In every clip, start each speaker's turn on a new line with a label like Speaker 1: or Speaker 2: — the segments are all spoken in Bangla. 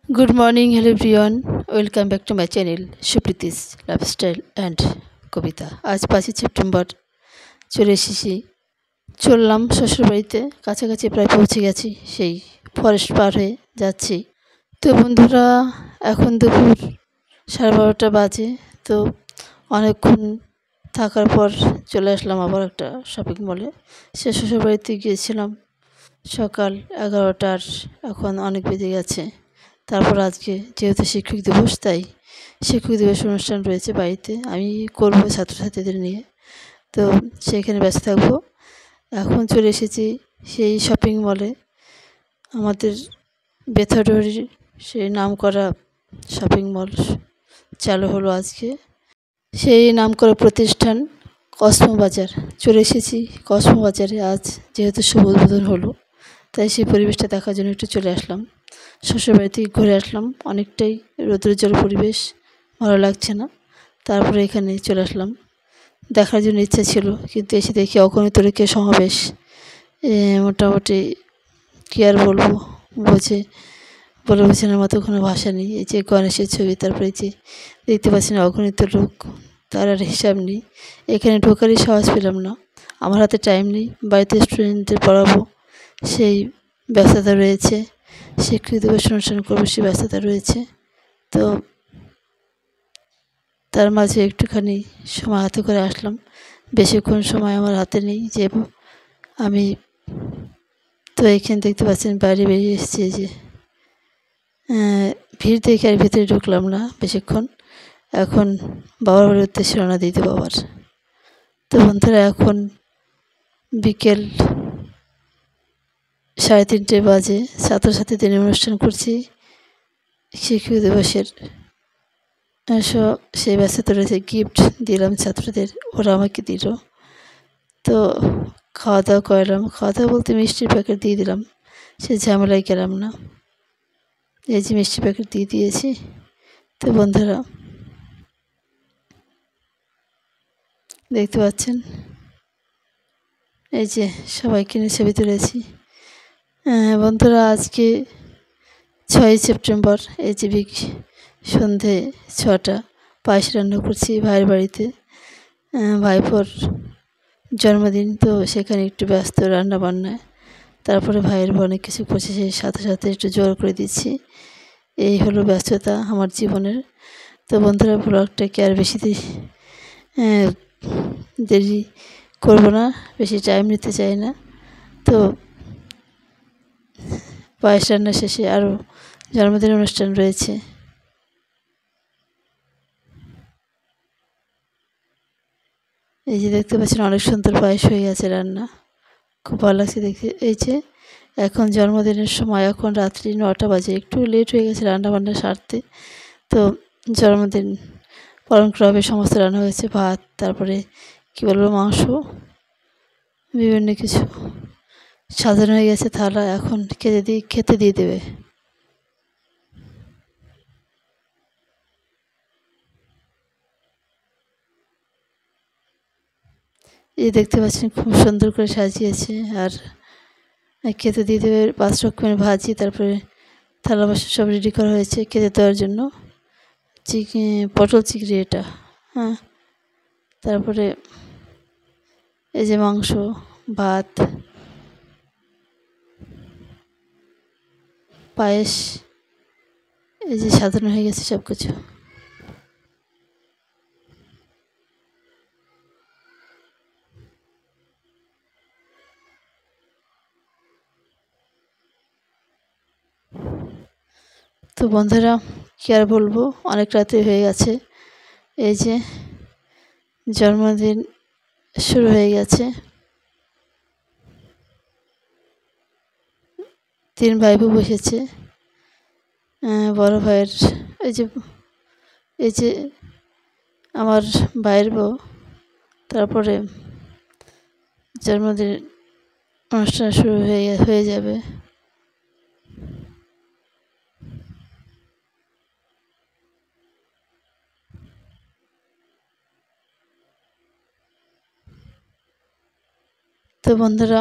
Speaker 1: Good morning, hello everyone. Welcome back to my channel, Supriti's Lifestyle and কবিতা। আজ 5ই সেপ্টেম্বর চলে এসেছি। চললাম শ্বশুরবাড়িতে, কাছাকাছি প্রায় পৌঁছে গেছি। সেই ফরেস্ট পার হয়ে যাচ্ছি। তো বন্ধুরা, এখন দুপুর 12:30 বাজে। তো অনেকক্ষণ থাকার পর চলে আসলাম আবার একটা শপিং মলে। সে শ্বশুরবাড়িতে গিয়েছিলাম সকাল 11টার, এখন অনেক বেজে গেছে। তারপর আজকে যেহেতু শিক্ষক দিবস, তাই শিক্ষক দিবস অনুষ্ঠান রয়েছে বাড়িতে, আমি করব ছাত্রছাত্রীদের নিয়ে। তো সেইখানে ব্যস্ত থাকবো। এখন চলে এসেছি সেই শপিং মলে, আমাদের বেথরডির সেই নামকরা শপিং মল চালু হলো আজকে। সেই নামকরা প্রতিষ্ঠান কসমো বাজার। চলে এসেছি কসমো বাজারে আজ, যেহেতু শুভ উদ্বোধন হলো, তাই সেই পরিবেশটা দেখার জন্য একটু চলে আসলাম। শ্বশুরবাড়ি থেকে ঘুরে আসলাম, অনেকটাই রৌদ্রোজ্জ্বল পরিবেশ, ভালো লাগছে না। তারপরে এখানে চলে আসলাম, দেখার জন্য ইচ্ছা ছিল, কিন্তু এসে দেখি অগণিত লোকের সমাবেশ। মোটামুটি কী আর বলবো, বুঝে বলে বোঝানোর মতো কোনো ভাষা নেই। এই যে গণেশের ছবি, তারপরে যে দেখতে পাচ্ছেন অগণিত লোক, তার আর হিসাব নেই। এখানে ঢোকারই সাহস পেলাম না। আমার হাতে টাইম নেই, বাড়িতে স্টুডেন্টদের পড়াবো, সেই ব্যস্ততা রয়েছে। শিক্ষক দিবস অনুষ্ঠান করবো, সেই ব্যস্ততা রয়েছে। তো তার মাঝে একটুখানি সময় হাতে করে আসলাম। বেশিক্ষণ সময় আমার হাতে নেই, যে আমি তো এইখানে দেখতে পাচ্ছেন বাইরে বেরিয়ে এসেছি। যে ভিড় দেখে আর ভিতরে ঢুকলাম না বেশিক্ষণ। এখন বাবার বাড়ির উদ্দেশ্যে রওনা দিতে বাবার। তো বন্ধুরা, এখন বিকেল 3:30 বাজে। ছাত্রছাত্রীদের অনুষ্ঠান করছি শিক্ষক দিবসের। সেই ব্যস্ততা রয়েছে। গিফট দিলাম ছাত্রদের, ওরা আমাকে দিল। তো খাওয়া দাওয়া করলাম, খাওয়া দাওয়া বলতে মিষ্টির প্যাকেট দিয়ে দিলাম, সে ঝামেলায় গেলাম না। এই যে মিষ্টির প্যাকেট দিয়ে দিয়েছি। তো বন্ধুরা, দেখতে পাচ্ছেন এই যে সবাইকে নিয়ে ছবি তুলেছি। বন্ধুরা, আজকে 6ই সেপ্টেম্বর, এই যে সন্ধে 6টা, পায়েস রান্না করছি ভাইয়ের বাড়িতে। ভাইপোর জন্মদিন, তো সেখানে একটু ব্যস্ত রান্না বান্নায়। তারপরে ভাইয়ের অনেক কিছু করছে, সেই সাথে সাথে একটু জোর করে দিচ্ছি। এই হলো ব্যস্ততা আমার জীবনের। তো বন্ধুরা, ব্লগটাকে আর বেশি দেরি করবো না, বেশি টাইম নিতে চাই না। তো পায়েস রান্না শেষে আরও জন্মদিন অনুষ্ঠান রয়েছে। এই যে দেখতে পাচ্ছেন অনেক সুন্দর পায়েস হয়ে গেছে রান্না, খুব ভালো লাগছে দেখতে। এই যে এখন জন্মদিনের সময়, এখন রাত্রি 9টা বাজে, একটু লেট হয়ে গেছে রান্নাবান্না সারতে। তো জন্মদিন পালন করা হবে, সমস্ত রান্না হয়েছে, ভাত, তারপরে কী বলবো, মাংস, বিভিন্ন কিছু সাজানো হয়ে গেছে থালা। এখন খেতে দিয়ে দেবে। এই দেখতে পাচ্ছেন খুব সুন্দর করে সাজিয়েছে, আর খেতে দিয়ে দেবে। 5 রকমের ভাজি, তারপরে থালা বাসন সব রেডি করা হয়েছে খেতে দেওয়ার জন্য। পটল চিংড়ি এটা, হ্যাঁ। তারপরে এই যে মাংস, ভাত, পায়েস, এই যে সাজানো হয়ে গেছে সব কিছু। তো বন্ধুরা, কী আর বলবো, অনেক রাতে হয়ে গেছে। এই যে জন্মদিন শুরু হয়ে গেছে। 3 ভাইপো বসেছে। বড় ভাইয়ের এই যে এই যে আমার ভাইয়ের বউ। তারপরে জন্মদিন অনুষ্ঠান শুরু হয়ে যাবে। তো বন্ধুরা,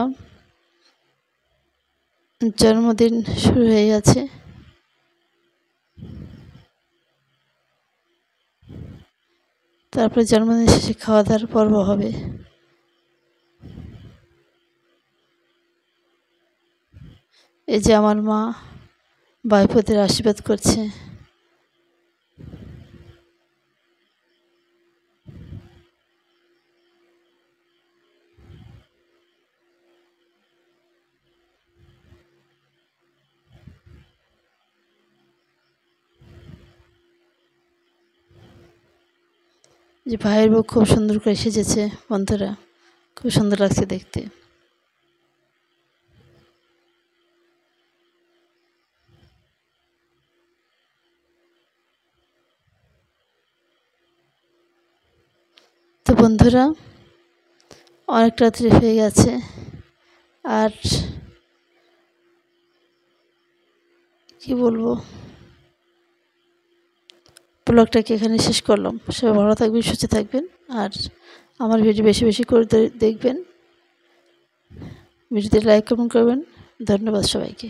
Speaker 1: জন্মদিন শুরু হয়ে গেছে। তারপরে জন্মদিন শেষে খাওয়া দাওয়ার পর্ব হবে। এই যে আমার মা ভাইপোদের আশীর্বাদ করছে। যে ভাইয়ের বউ খুব সুন্দর করে সেজেছে বন্ধুরা, খুব সুন্দর লাগছে দেখতে। তো বন্ধুরা, অনেক রাত্রি হয়ে গেছে, আর কি বলবো, ব্লগটাকে এখানে শেষ করলাম। সবাই ভালো থাকবেন, সুস্থ থাকবেন, আর আমার ভিডিও বেশি বেশি করে দেখবেন। ভিডিওতে লাইক কমেন্ট করবেন। ধন্যবাদ সবাইকে।